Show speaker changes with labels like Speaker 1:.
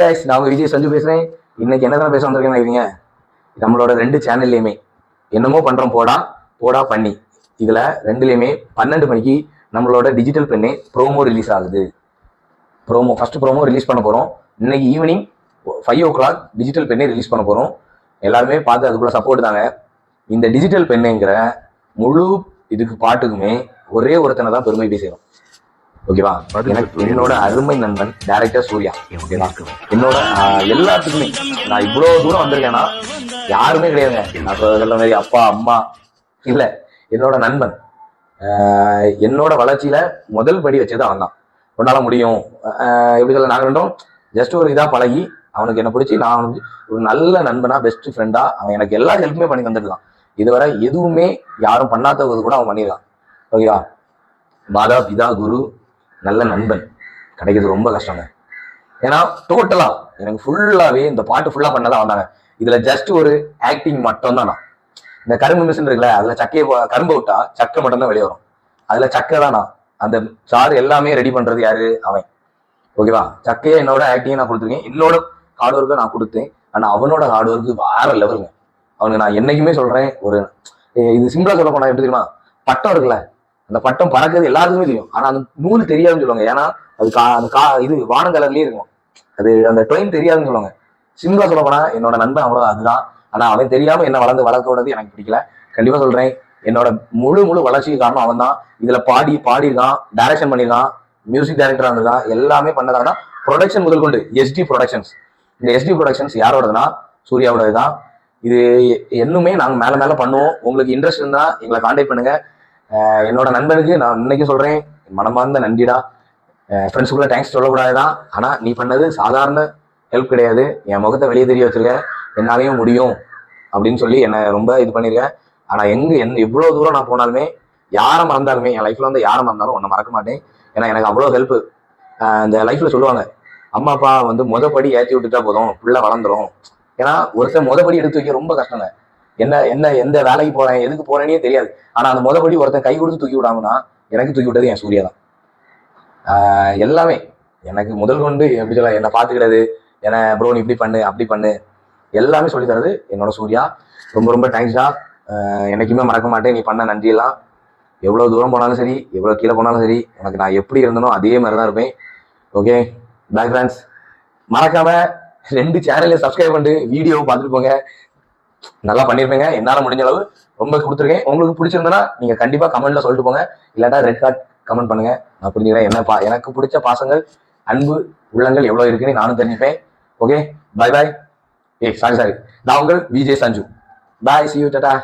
Speaker 1: நான் உங்க விஜய் சஞ்சு பேசுறேன். இன்னைக்கு என்னதான் பேச வந்திருக்கேன்னு நினைக்கிறீங்க? நம்மளோட 2 சேனல்லையுமே என்னமோ பண்றோம் போடா போடா பண்ணி, இதுல 2லையுமே 12 மணிக்கு நம்மளோட டிஜிட்டல் பெண்ணே ப்ரோமோ ரிலீஸ் ஆகுது. ஃபர்ஸ்ட் ப்ரோமோ ரிலீஸ் பண்ண போறோம். இன்னைக்கு ஈவினிங் 5 o'clock டிஜிட்டல் பெண்ணை ரிலீஸ் பண்ண போறோம். எல்லாருமே பார்த்து அதுக்குள்ள சப்போர்ட் தாங்க. இந்த டிஜிட்டல் பெண்ணுங்கிற முழு இதுக்கு பாட்டுக்குமே ஒரே ஒருத்தனை தான் பெருமை பேசுறோம். ஓகேவா? எனக்கு என்னோட அருமை நண்பன் டைரக்டர் சூர்யா. ஓகேவா? என்னோட எல்லாத்துக்குமே நான் இவ்வளவு தூரம் வந்திருக்கேன்னா யாருமே கிடையாதுங்க. நான் சொல்ற மாதிரி அப்பா அம்மா இல்ல, என்னோட நண்பன். என்னோட வளர்ச்சியில முதல் படி வச்சது அவன் தான். உன்னால முடியும் எப்படி சொல்ல, நாங்க ரெண்டும் ஜஸ்ட் ஒரு இதா பழகி அவனுக்கு என்ன பிடிச்சி நான் ஒரு நல்ல நண்பனா பெஸ்ட் ஃப்ரெண்டா அவன் எனக்கு எல்லா ஹெல்ப்புமே பண்ணி தந்துருக்கான். இதுவரை எதுவுமே யாரும் பண்ணாதது கூட அவன் பண்ணிருக்கான். ஓகேவா? மாதா பிதா குரு நல்ல நண்பன் கிடைக்கிறது ரொம்ப கஷ்டங்க. ஏன்னா டோட்டலா எனக்கு ஃபுல்லாவே இந்த பாட்டு ஃபுல்லா பண்ணதான் வந்தாங்க. இதுல ஜஸ்ட் ஒரு ஆக்டிங் மட்டும் தான். நான் இந்த கரும்பு மிஷின் இருக்குல்ல, அதுல கரும்பு விட்டா சக்கை மட்டும் தான் வெளியே வரும். அதுல சக்கை தான் நான். அந்த சாறு எல்லாமே ரெடி பண்றது யாரு? அவன். ஓகேவா? சக்கையை என்னோட ஆக்டிங்கை நான் கொடுத்துருக்கேன், என்னோட ஹார்ட் ஒர்க்கை நான் கொடுத்தேன். ஆனா அவனோட ஹார்ட் ஒர்க்கு வேற லெவலுங்க. அவனுக்கு நான் என்னைக்குமே சொல்றேன், ஒரு இது சிம்பிளா சொல்ல போனா எப்படி தெரியுமா, பட்டம் இருக்குல்ல, அந்த பட்டம் பறக்கிறது எல்லாருக்குமே தெரியும். ஆனா அந்த நூல் தெரியாதுன்னு சொல்லுவாங்க. ஏன்னா அது இது வானம் கலர்லயே இருக்கும். அது அந்த ட்ரெயின் தெரியாதுன்னு சொல்லுவாங்க. சிம்பிளா சொல்ல போனா என்னோட நண்பன் அவ்வளவு அதுதான். ஆனா அவன் தெரியாம என்ன வளர்க்க விடுறது எனக்கு பிடிக்கல. கண்டிப்பா சொல்றேன், என்னோட முழு வளர்ச்சிக்கு காரணம் அவன் தான். இதுல பாடியிருக்கான், டைரக்ஷன் பண்ணியிருக்கான், மியூசிக் டைரக்டரா இருந்திருக்கான், எல்லாமே பண்ணதானா. ப்ரொடக்ஷன் முதல் கொண்டு SD ப்ரொடக்ஷன்ஸ். இந்த SD ப்ரொடக்ஷன்ஸ் யாரோடதுன்னா சூர்யாவோடது தான். இது இன்னுமே நாங்க மேல பண்ணுவோம். உங்களுக்கு இன்ட்ரெஸ்ட் இருந்தா எங்களை கான்டாக்ட் பண்ணுங்க. என்னோட நண்பனுக்கு நான் இன்னைக்கு சொல்றேன், மனமார்ந்த நன்றிடா. ஃப்ரெண்ட்ஸுக்குள்ள தேங்க்ஸ் சொல்லக்கூடாதுதான். ஆனா நீ பண்ணது சாதாரண ஹெல்ப் கிடையாது. என் முகத்தை வெளியே தெரிய வச்சிருக்க, என்னாலையும் முடியும் அப்படின்னு சொல்லி என்னை ரொம்ப இது பண்ணியிருக்கேன். ஆனா எவ்வளவு தூரம் நான் போனாலுமே, யாரை மறந்தாலுமே, என் லைஃப்ல வந்து யாரை மறந்தாலும் உன்னை மறக்க மாட்டேன். ஏன்னா எனக்கு அவ்வளோ ஹெல்ப். இந்த லைஃப்ல சொல்லுவாங்க, அம்மா அப்பா வந்து மொதப்படி ஏற்றி விட்டுட்டா போதும், புள்ள வளர்ந்துரும். ஏன்னா ஒருத்தர் மொதப்படி எடுத்து வைக்க ரொம்ப கஷ்டங்க. எந்த வேலைக்கு போறேன், எதுக்கு போறேன்னே தெரியாது. ஆனா அந்த மொதப்படி ஒருத்தன் கை கொடுத்து தூக்கி விடாங்கன்னா எனக்கு தூக்கி விட்டது என் சூர்யா தான். எல்லாமே எனக்கு முதல் கொண்டு எப்படி சொல்ல, என்னை பார்த்துக்கிறது, ஏன்னா ப்ரோ நீ இப்படி பண்ணு அப்படி பண்ணு எல்லாமே சொல்லி தரது என்னோட சூர்யா. ரொம்ப தேங்க்ஸ்டா. என்னைக்குமே மறக்க மாட்டேன் நீ பண்ண நன்றியெல்லாம். எவ்வளவு தூரம் போனாலும் சரி, எவ்வளவு கீழே போனாலும் சரி, உனக்கு நான் எப்படி இருந்தனோ அதே மாதிரி தான் இருப்பேன். Okay bye friends. மறக்காம 2 சேனலையும் சப்ஸ்கிரைப் பண்ணிட்டு வீடியோ பார்த்துட்டு போங்க. நல்லா பண்ணிருப்பேங்க. என்னால முடிஞ்ச அளவு ரொம்ப கொடுத்துருக்கேன். உங்களுக்கு பிடிச்சிருந்தனா நீங்க கண்டிப்பா கமெண்ட்ல சொல்லிட்டு போங்க. இல்லாட்டா ரெட் கார்ட் கமெண்ட் பண்ணுங்க. நான் புரிஞ்சுக்கிறேன். எனக்கு பிடிச்ச பாசங்கள், அன்பு உள்ளங்கள் எவ்வளவு இருக்குன்னு நானும் தெரிஞ்சுப்பேன். Okay bye. சாரி, நான் உங்கள் விஜய் சஞ்சு. பாய், see you, டாடா.